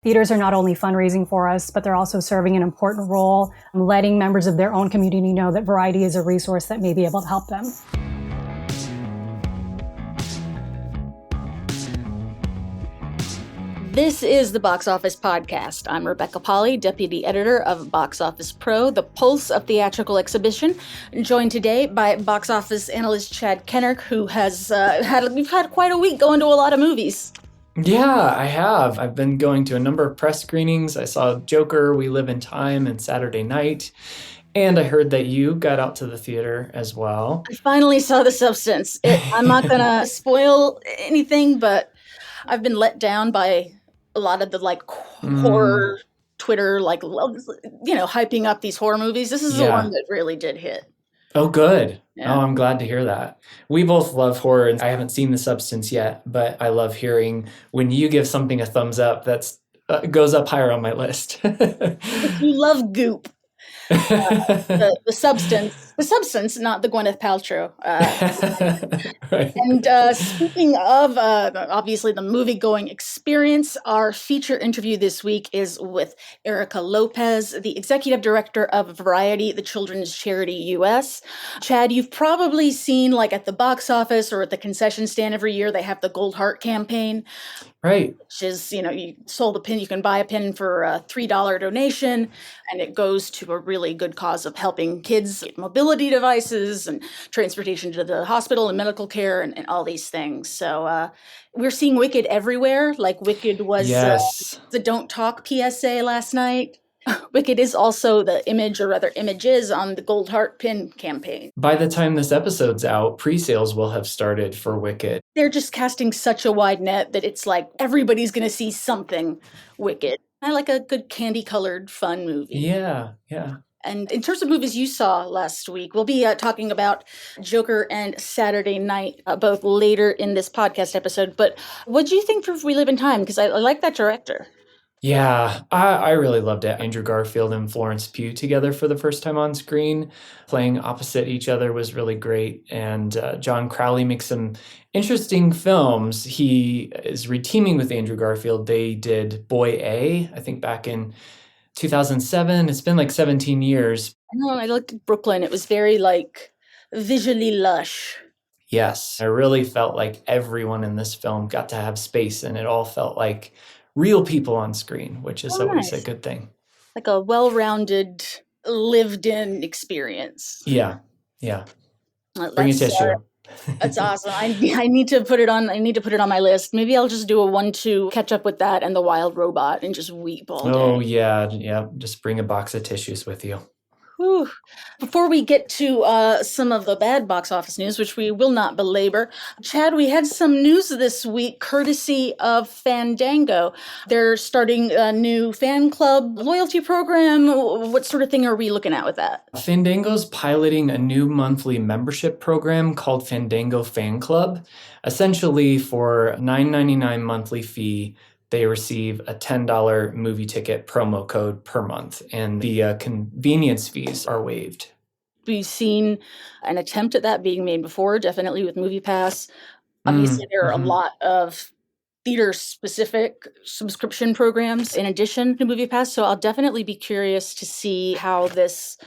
Theaters are not only fundraising for us, but they're also serving an important role, letting members of their own community know that Variety is a resource that may be able to help them. This is the Box Office Podcast. I'm Rebecca Polly, Deputy Editor of Box Office Pro, the pulse of theatrical exhibition, joined today by box office analyst Chad Kennerk, who has we've had quite a week going to a lot of movies. Yeah, I have. I've been going to a number of press screenings. I saw Joker, We Live in Time, and Saturday Night. And I heard that you got out to the theater as well. I finally saw The Substance. I'm not going to spoil anything, but I've been let down by a lot of the horror Twitter, hyping up these horror movies. This is the one that really did hit. Oh, good. Yeah. Oh, I'm glad to hear that. We both love horror, and I haven't seen The Substance yet, but I love hearing when you give something a thumbs up, that's goes up higher on my list. If you love Goop, the substance, not the Gwyneth Paltrow. Right. And speaking of, obviously, the movie-going experience, our feature interview this week is with Erica Lopez, the executive director of Variety, the children's charity U.S. Chad, you've probably seen, at the box office or at the concession stand every year, they have the Gold Heart campaign. Right. Which is, you sold a pin, you can buy a pin for a $3 donation, and it goes to a really good cause of helping kids get mobility devices and transportation to the hospital and medical care and all these things. So we're seeing Wicked everywhere. Wicked was the Don't Talk PSA last night. Wicked is also the image, or rather images, on the Gold Heart pin campaign. By the time this episode's out, pre-sales will have started for Wicked. They're just casting such a wide net that it's like everybody's going to see something Wicked. I like a good candy-colored, fun movie. Yeah. And in terms of movies you saw last week, we'll be talking about Joker and Saturday Night, both later in this podcast episode. But what do you think for We Live in Time? Because I like that director. Yeah, I really loved it. Andrew Garfield and Florence Pugh together for the first time on screen, playing opposite each other was really great. And John Crowley makes some interesting films. He is reteaming with Andrew Garfield. They did Boy A, I think back in 2007. It's been 17 years. I know, I looked at Brooklyn. It was very visually lush. Yes, I really felt like everyone in this film got to have space, and it all felt like real people on screen, which is always a good thing. Like a well-rounded, lived-in experience. Yeah. Bring a tissue. That's awesome. I need to put it on. I need to put it on my list. Maybe I'll just do a 1-2 catch up with that and The Wild Robot and just weep all day. Oh yeah. Just bring a box of tissues with you. Whew. Before we get to some of the bad box office news, which we will not belabor, Chad, we had some news this week courtesy of Fandango. They're starting a new fan club loyalty program. What sort of thing are we looking at with that? Fandango's piloting a new monthly membership program called Fandango Fan Club. Essentially, for $9.99 monthly fee, they receive a $10 movie ticket promo code per month, and the convenience fees are waived. We've seen an attempt at that being made before, definitely with MoviePass. Obviously, there are a lot of theater-specific subscription programs in addition to MoviePass, so I'll definitely be curious to see how this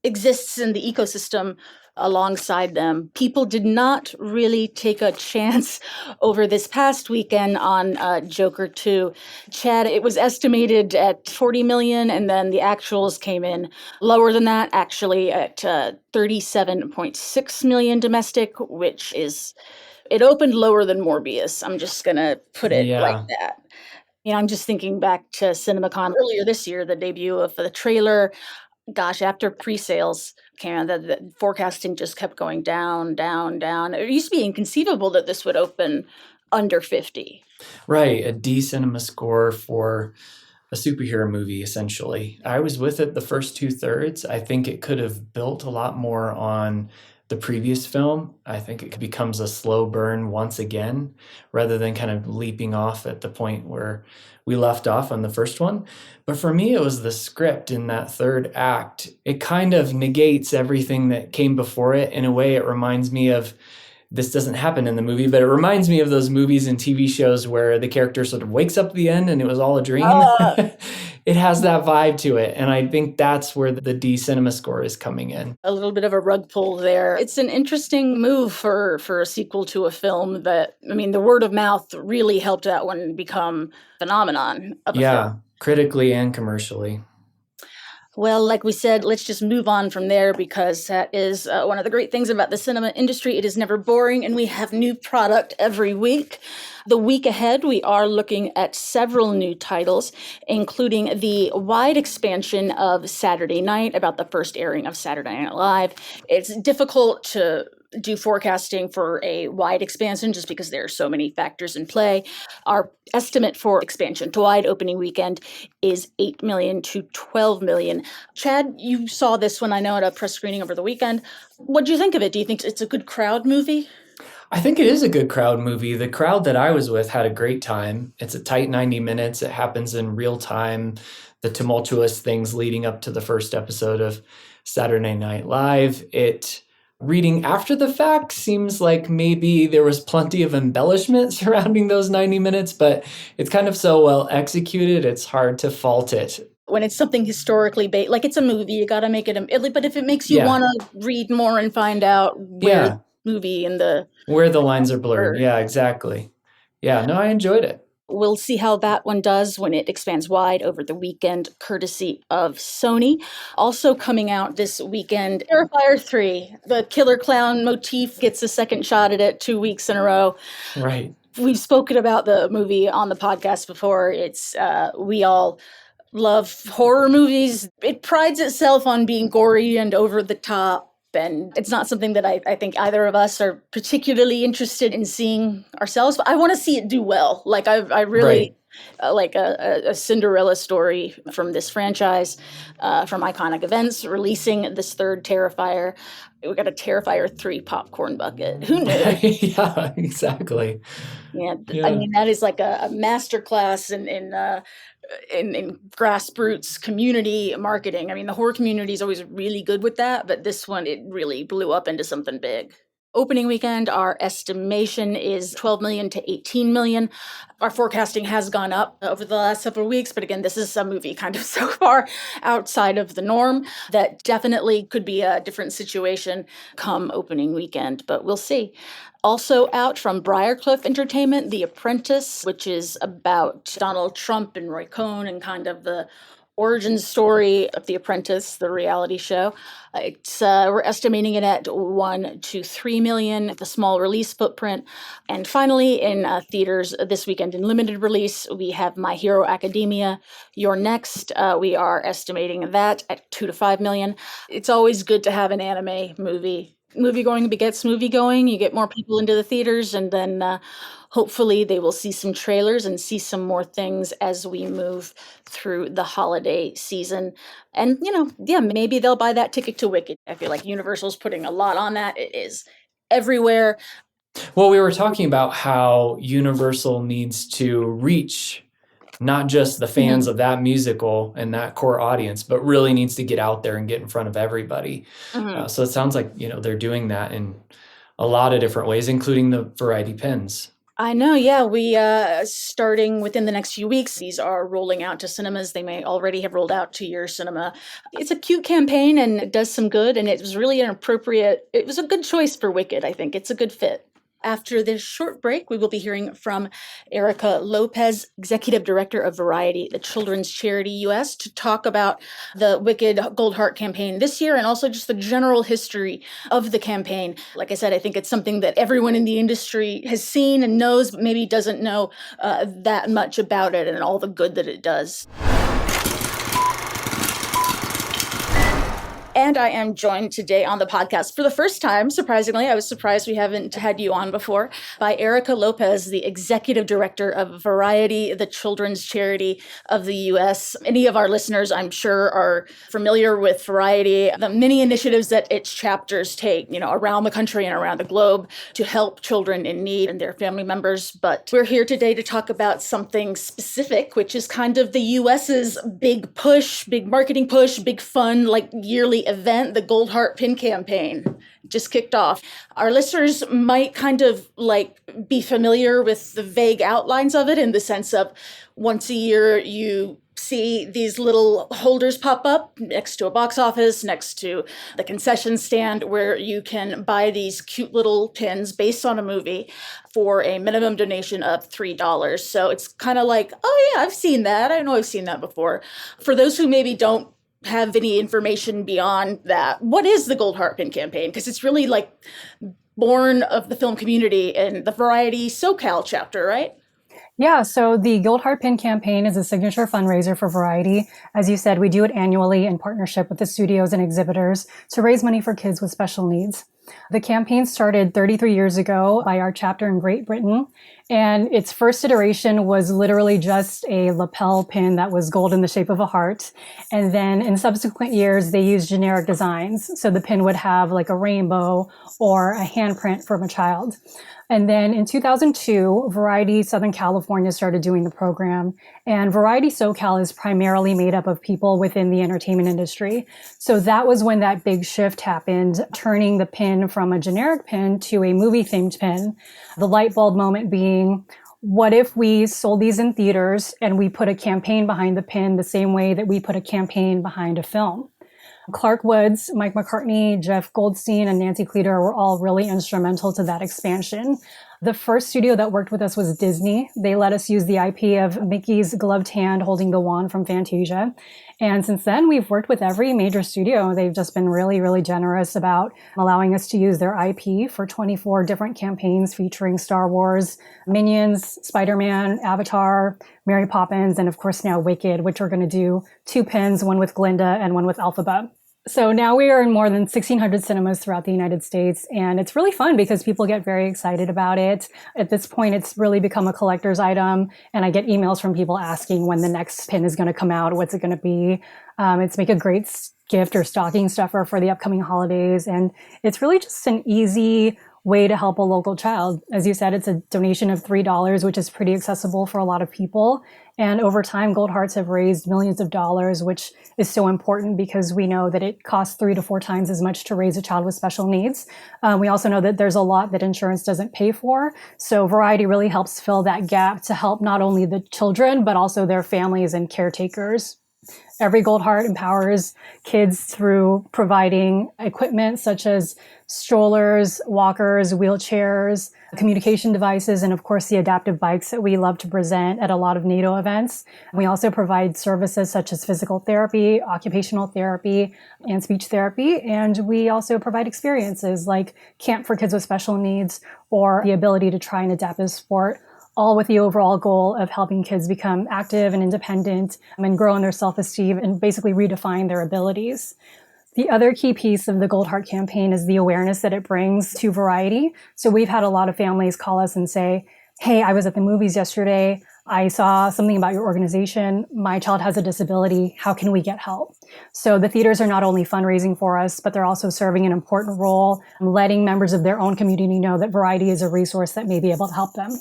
exists in the ecosystem alongside them. People did not really take a chance over this past weekend on Joker 2. Chad, it was estimated at 40 million, and then the actuals came in lower than that, actually at 37.6 million domestic, which is, it opened lower than Morbius. I'm just going to put it like that. I'm just thinking back to CinemaCon earlier this year, the debut of the trailer. Gosh, after pre-sales came out, the forecasting just kept going down. It used to be inconceivable that this would open under 50. Right, a D cinema score for a superhero movie, essentially. I was with it the first 2/3. I think it could have built a lot more on the previous film. I think it becomes a slow burn once again, rather than kind of leaping off at the point where we left off on the first one. But for me, it was the script in that third act. It kind of negates everything that came before it. In a way, it reminds me of this doesn't happen in the movie, but it reminds me of those movies and TV shows where the character sort of wakes up at the end and it was all a dream. It has that vibe to it. And I think that's where the D cinema score is coming in. A little bit of a rug pull there. It's an interesting move for a sequel to a film that, I mean, the word of mouth really helped that one become a phenomenon of a film. Critically and commercially. Well, like we said, let's just move on from there because that is one of the great things about the cinema industry. It is never boring and we have new product every week. The week ahead, we are looking at several new titles, including the wide expansion of Saturday Night, about the first airing of Saturday Night Live. It's difficult to do forecasting for a wide expansion just because there are so many factors in play. Our estimate for expansion to wide opening weekend is 8 million to 12 million. Chad, you saw this one, I know, at a press screening over the weekend. What do you think of it? Do you think it's a good crowd movie? I think it is a good crowd movie. The crowd that I was with had a great time. It's a tight 90 minutes. It happens in real time. The tumultuous things leading up to the first episode of Saturday Night Live. Reading after the fact seems like maybe there was plenty of embellishment surrounding those 90 minutes, but it's kind of so well executed, it's hard to fault it. When it's something historically based, like it's a movie, you got to make it, but if it makes you want to read more and find out where the movie and where the lines are blurred. Yeah, exactly. Yeah, no, I enjoyed it. We'll see how that one does when it expands wide over the weekend, courtesy of Sony. Also coming out this weekend, Terrifier 3. The killer clown motif gets a second shot at it 2 weeks in a row. Right. We've spoken about the movie on the podcast before. It's we all love horror movies. It prides itself on being gory and over the top. And it's not something that I think either of us are particularly interested in seeing ourselves, but I want to see it do well. Like I really like a Cinderella story from this franchise, from Iconic Events, releasing this third Terrifier. We got a Terrifier 3 popcorn bucket. Who knew? Yeah, exactly. Yeah, I mean, that is like a masterclass in grassroots community marketing. I mean, the horror community is always really good with that, but this one, it really blew up into something big. Opening weekend, our estimation is 12 million to 18 million. Our forecasting has gone up over the last several weeks, but again, this is a movie kind of so far outside of the norm that definitely could be a different situation come opening weekend, but we'll see. Also out from Briarcliff Entertainment, The Apprentice, which is about Donald Trump and Roy Cohn and kind of the origin story of The Apprentice, the reality show. We're estimating it at 1 to 3 million, the small release footprint. And finally, in theaters this weekend in limited release, we have My Hero Academia, You're Next. We are estimating that at 2 to 5 million. It's always good to have an anime movie. Movie-going begets movie-going. You get more people into the theaters, and then hopefully they will see some trailers and see some more things as we move through the holiday season. And, maybe they'll buy that ticket to Wicked. I feel like Universal's putting a lot on that. It is everywhere. Well, we were talking about how Universal needs to reach not just the fans of that musical and that core audience, but really needs to get out there and get in front of everybody. So it sounds like, they're doing that in a lot of different ways, including the variety pins. I know, yeah. We, starting within the next few weeks, these are rolling out to cinemas. They may already have rolled out to your cinema. It's a cute campaign and it does some good. And it was really it was a good choice for Wicked, I think. It's a good fit. After this short break, we will be hearing from Erica Lopez, Executive Director of Variety, the children's charity U.S., to talk about the Wicked Gold Heart campaign this year and also just the general history of the campaign. Like I said, I think it's something that everyone in the industry has seen and knows, but maybe doesn't know that much about it and all the good that it does. And I am joined today on the podcast for the first time, surprisingly. I was surprised we haven't had you on before, by Erica Lopez, the Executive Director of Variety, the children's charity of the U.S. Any of our listeners, I'm sure, are familiar with Variety, the many initiatives that its chapters take, around the country and around the globe to help children in need and their family members. But we're here today to talk about something specific, which is kind of the U.S.'s big push, big marketing push, big fun, like yearly event, the Gold Heart Pin Campaign, just kicked off. Our listeners might kind of like be familiar with the vague outlines of it, in the sense of once a year you see these little holders pop up next to a box office, next to the concession stand, where you can buy these cute little pins based on a movie for a minimum donation of $3. So it's kind of like, oh yeah, I've seen that. I know I've seen that before. For those who maybe don't have any information beyond that, what is the Gold Heart Pin Campaign? Because it's really like born of the film community and the Variety SoCal chapter, right? Yeah, so the Gold Heart Pin Campaign is a signature fundraiser for Variety. As you said, we do it annually in partnership with the studios and exhibitors to raise money for kids with special needs. The campaign started 33 years ago by our chapter in Great Britain, and its first iteration was literally just a lapel pin that was gold in the shape of a heart. And then in subsequent years, they used generic designs. So the pin would have like a rainbow or a handprint from a child. And then in 2002, Variety Southern California started doing the program. And Variety SoCal is primarily made up of people within the entertainment industry. So that was when that big shift happened, turning the pin from a generic pin to a movie-themed pin. The light bulb moment being, what if we sold these in theaters and we put a campaign behind the pin the same way that we put a campaign behind a film? Clark Woods, Mike McCartney, Jeff Goldstein, and Nancy Cleater were all really instrumental to that expansion. The first studio that worked with us was Disney. They let us use the IP of Mickey's gloved hand holding the wand from Fantasia. And since then, we've worked with every major studio. They've just been really, really generous about allowing us to use their IP for 24 different campaigns featuring Star Wars, Minions, Spider-Man, Avatar, Mary Poppins, and of course now Wicked, which we're going to do 2 pins, one with Glinda and one with Elphaba. So now we are in more than 1,600 cinemas throughout the United States, and it's really fun because people get very excited about it. At this point, it's really become a collector's item, and I get emails from people asking when the next pin is going to come out, what's it going to be. It's make a great gift or stocking stuffer for the upcoming holidays, and it's really just an easy way to help a local child. As you said, it's a donation of $3, which is pretty accessible for a lot of people. And over time, Gold Hearts have raised millions of dollars, which is so important because we know that it costs 3 to 4 times as much to raise a child with special needs. We also know that there's a lot that insurance doesn't pay for. So Variety really helps fill that gap to help not only the children, but also their families and caretakers. Every Gold Heart empowers kids through providing equipment such as strollers, walkers, wheelchairs, communication devices, and of course the adaptive bikes that we love to present at a lot of NATO events. We also provide services such as physical therapy, occupational therapy, and speech therapy. And we also provide experiences like Camp for Kids with Special Needs or the ability to try an adaptive sport, all with the overall goal of helping kids become active and independent and grow in their self-esteem and basically redefine their abilities. The other key piece of the Gold Heart campaign is the awareness that it brings to Variety. So we've had a lot of families call us and say, hey, I was at the movies yesterday. I saw something about your organization. My child has a disability. How can we get help? So the theaters are not only fundraising for us, but they're also serving an important role, letting members of their own community know that Variety is a resource that may be able to help them.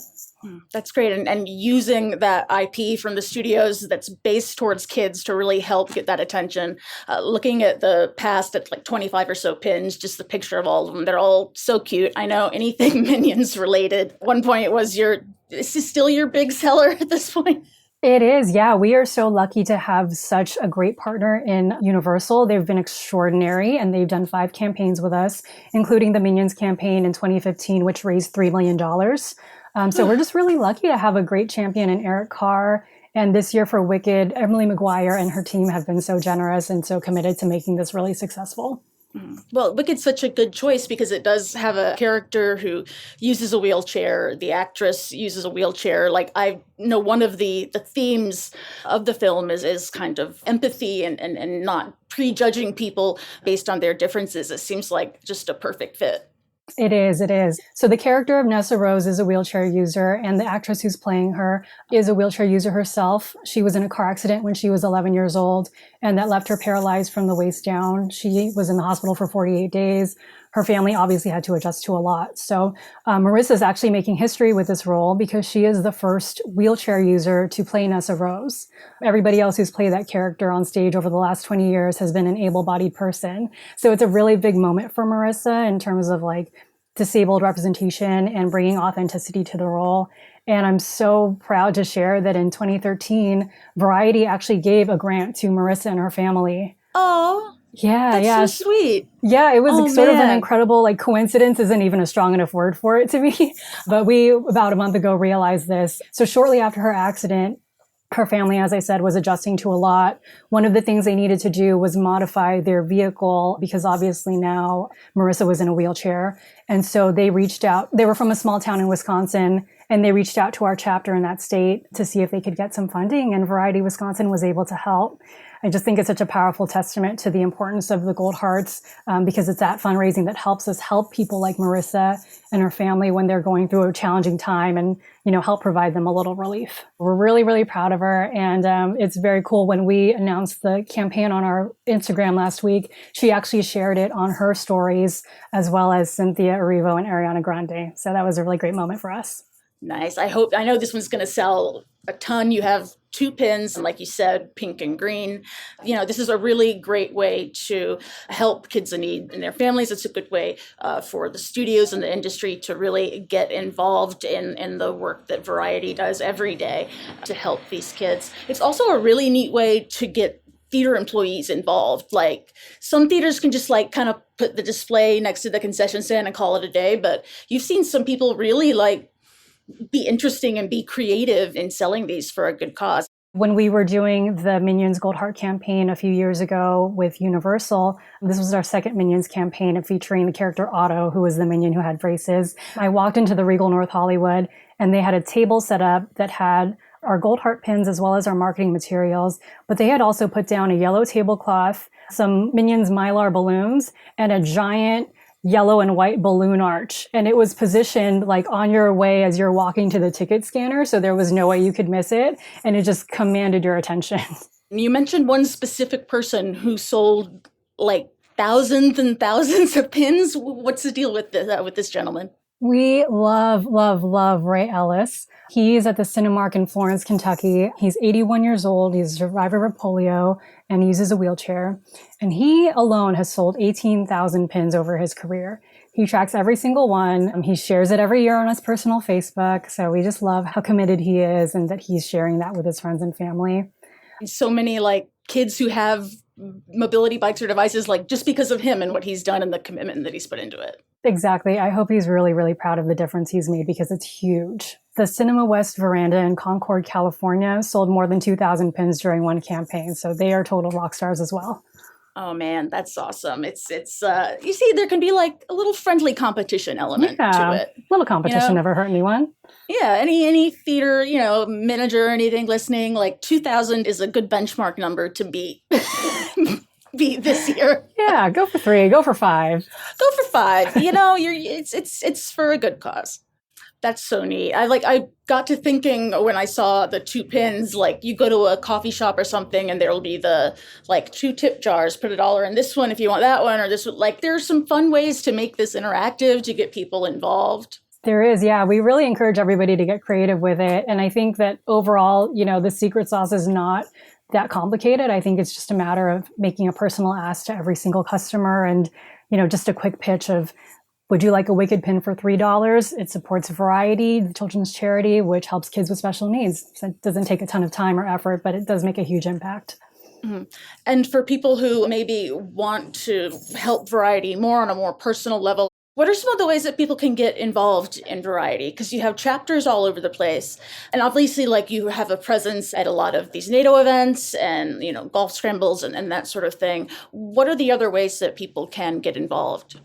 That's great. And using that IP from the studios that's based towards kids to really help get that attention. Looking at the past at like 25 or so pins, just the picture of all of them, they're all so cute. I know anything Minions related. At one point this is still your big seller at this point? It is, yeah. We are so lucky to have such a great partner in Universal. They've been extraordinary, and they've done 5 campaigns with us, including the Minions campaign in 2015, which raised $3 million. So we're just really lucky to have a great champion in Eric Carr. And this year for Wicked, Emily McGuire and her team have been so generous and so committed to making this really successful. Well, Wicked's such a good choice because it does have a character who uses a wheelchair. The actress uses a wheelchair. Like, I know one of the themes of the film is kind of empathy and not prejudging people based on their differences. It seems like just a perfect fit. It is. So the character of Nessa Rose is a wheelchair user, and the actress who's playing her is a wheelchair user herself. She was in a car accident when she was 11 years old, and that left her paralyzed from the waist down. She was in the hospital for 48 days. her family obviously had to adjust to a lot. So Marissa is actually making history with this role because she is the first wheelchair user to play Nessa Rose. Everybody else who's played that character on stage over the last 20 years has been an able-bodied person. So it's a really big moment for Marissa in terms of like disabled representation and bringing authenticity to the role. And I'm so proud to share that in 2013, Variety actually gave a grant to Marissa and her family. Oh, that's so sweet. Yeah, it was sort of an incredible, like, coincidence isn't even a strong enough word for it to be. But we, about a month ago, realized this. So shortly after her accident, her family, as I said, was adjusting to a lot. One of the things they needed to do was modify their vehicle because obviously now Marissa was in a wheelchair. And so they reached out. They were from a small town in Wisconsin, and they reached out to our chapter in that state to see if they could get some funding, and Variety Wisconsin was able to help. I just think it's such a powerful testament to the importance of the Gold Hearts because it's that fundraising that helps us help people like Marissa and her family when they're going through a challenging time and, you know, help provide them a little relief. We're really, really proud of her. And it's very cool. When we announced the campaign on our Instagram last week, she actually shared it on her stories, as well as Cynthia Erivo and Ariana Grande. So that was a really great moment for us. Nice. I know this one's going to sell a ton. You have 2 pins, and like you said, pink and green. You know, this is a really great way to help kids in need and their families. It's a good way for the studios and the industry to really get involved in the work that Variety does every day to help these kids. It's also a really neat way to get theater employees involved. Like, some theaters can just like kind of put the display next to the concession stand and call it a day, but you've seen some people really like be interesting and be creative in selling these for a good cause. When we were doing the Minions Gold Heart campaign a few years ago with Universal, this was our second Minions campaign featuring the character Otto, who was the Minion who had braces. I walked into the Regal North Hollywood and they had a table set up that had our Gold Heart pins as well as our marketing materials, but they had also put down a yellow tablecloth, some Minions Mylar balloons, and a giant yellow and white balloon arch. And it was positioned like on your way as you're walking to the ticket scanner. So there was no way you could miss it. And it just commanded your attention. You mentioned one specific person who sold like thousands and thousands of pins. What's the deal with this gentleman? We love, love, love Ray Ellis. He's at the Cinemark in Florence, Kentucky. He's 81 years old. He's a survivor of polio and he uses a wheelchair. And he alone has sold 18,000 pins over his career. He tracks every single one. He shares it every year on his personal Facebook. So we just love how committed he is and that he's sharing that with his friends and family. So many like kids who have mobility bikes or devices, like just because of him and what he's done and the commitment that he's put into it. Exactly. I hope he's really, really proud of the difference he's made because it's huge. The Cinema West Veranda in Concord, California sold more than 2,000 pins during one campaign. So they are total rock stars as well. Oh man, that's awesome. It's you see, there can be like a little friendly competition element to it. Little competition never hurt anyone. Yeah, any theater, manager or anything listening, like 2,000 is a good benchmark number to beat. Beat this year. Yeah, go for 3, go for 5. Go for 5. It's for a good cause. That's so neat. I got to thinking when I saw the 2 pins, like you go to a coffee shop or something and there'll be the like 2 tip jars, put $1 in this one if you want that one, or this one. Like there's some fun ways to make this interactive to get people involved. There is, yeah. We really encourage everybody to get creative with it. And I think that overall, the secret sauce is not that complicated. I think it's just a matter of making a personal ask to every single customer and, just a quick pitch of, would you like a Wicked pin for $3? It supports Variety, the children's charity, which helps kids with special needs. So it doesn't take a ton of time or effort, but it does make a huge impact. Mm-hmm. And for people who maybe want to help Variety more on a more personal level, what are some of the ways that people can get involved in Variety? Because you have chapters all over the place. And obviously, like you have a presence at a lot of these NATO events and, golf scrambles and that sort of thing. What are the other ways that people can get involved?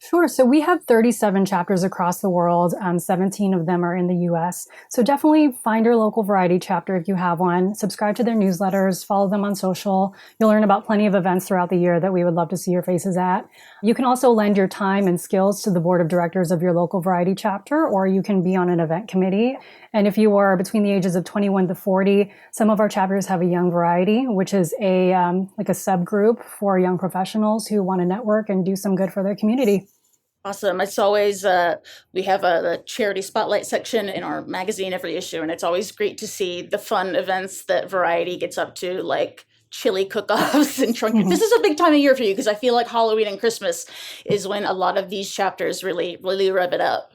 Sure. So we have 37 chapters across the world. 17 of them are in the US. So definitely find your local Variety chapter if you have one. Subscribe to their newsletters, follow them on social. You'll learn about plenty of events throughout the year that we would love to see your faces at. You can also lend your time and skills to the board of directors of your local Variety chapter, or you can be on an event committee. And if you are between the ages of 21 to 40, some of our chapters have a Young Variety, which is a subgroup for young professionals who want to network and do some good for their community. Awesome. It's always, we have the charity spotlight section in our magazine every issue, and it's always great to see the fun events that Variety gets up to, like chili cook-offs and trunk. This is a big time of year for you because I feel like Halloween and Christmas is when a lot of these chapters really rev it up.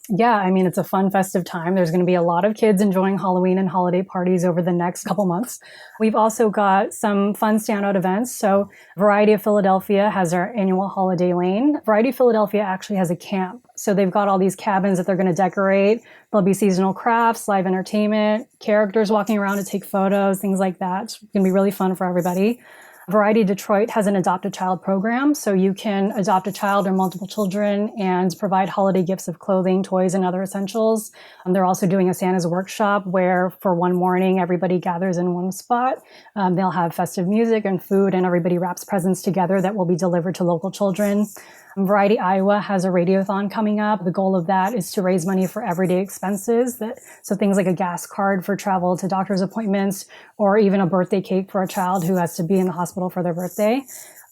Yeah, I mean, it's a fun, festive time. There's going to be a lot of kids enjoying Halloween and holiday parties over the next couple months. We've also got some fun standout events. So Variety of Philadelphia has our annual Holiday Lane. Variety of Philadelphia actually has a camp. So they've got all these cabins that they're going to decorate. There'll be seasonal crafts, live entertainment, characters walking around to take photos, things like that. It's going to be really fun for everybody. Variety Detroit has an Adopt a Child program, so you can adopt a child or multiple children and provide holiday gifts of clothing, toys, and other essentials. They're also doing a Santa's workshop where for one morning, everybody gathers in one spot. They'll have festive music and food, and everybody wraps presents together that will be delivered to local children. Variety Iowa has a radiothon coming up. The goal of that is to raise money for everyday expenses. So things like a gas card for travel to doctor's appointments, or even a birthday cake for a child who has to be in the hospital for their birthday.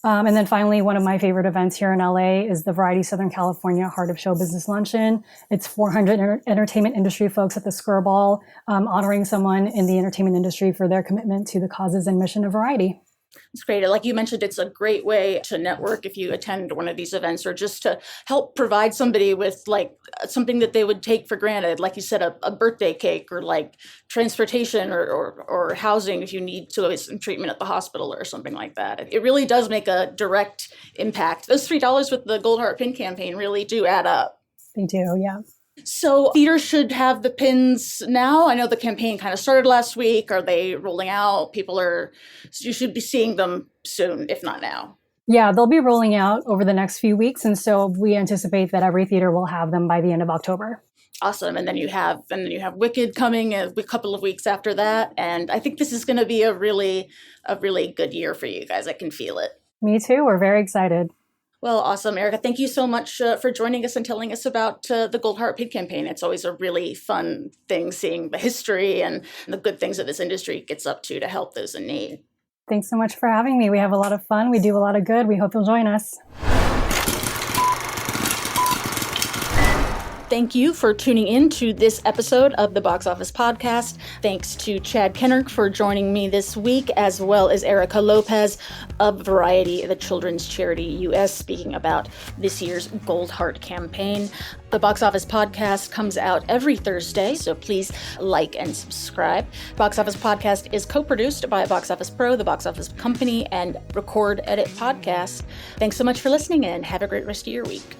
And then finally, one of my favorite events here in LA is the Variety Southern California Heart of Show Business Luncheon. It's 400 entertainment industry folks at the Skir Ball, honoring someone in the entertainment industry for their commitment to the causes and mission of Variety. It's great. Like you mentioned, it's a great way to network if you attend one of these events, or just to help provide somebody with like something that they would take for granted. Like you said, a birthday cake, or like transportation or housing if you need to have some treatment at the hospital or something like that. It really does make a direct impact. Those $3 with the Gold Heart Pin campaign really do add up. They do, yeah. So theaters should have the pins now. I know the campaign kind of started last week. Are they rolling out? You should be seeing them soon, if not now. Yeah, they'll be rolling out over the next few weeks. And so we anticipate that every theater will have them by the end of October. Awesome. And then you have Wicked coming a couple of weeks after that. And I think this is going to be a really good year for you guys. I can feel it. Me too. We're very excited. Well, awesome, Erica. Thank you so much for joining us and telling us about the Gold Heart Pig campaign. It's always a really fun thing seeing the history and the good things that this industry gets up to help those in need. Thanks so much for having me. We have a lot of fun. We do a lot of good. We hope you'll join us. Thank you for tuning in to this episode of the Box Office Podcast. Thanks to Chad Kennerk for joining me this week, as well as Erica Lopez of Variety, the children's charity US, speaking about this year's Gold Heart campaign. The Box Office Podcast comes out every Thursday, so please like and subscribe. Box Office Podcast is co-produced by Box Office Pro, the Box Office Company, and Record Edit Podcast. Thanks so much for listening, and have a great rest of your week.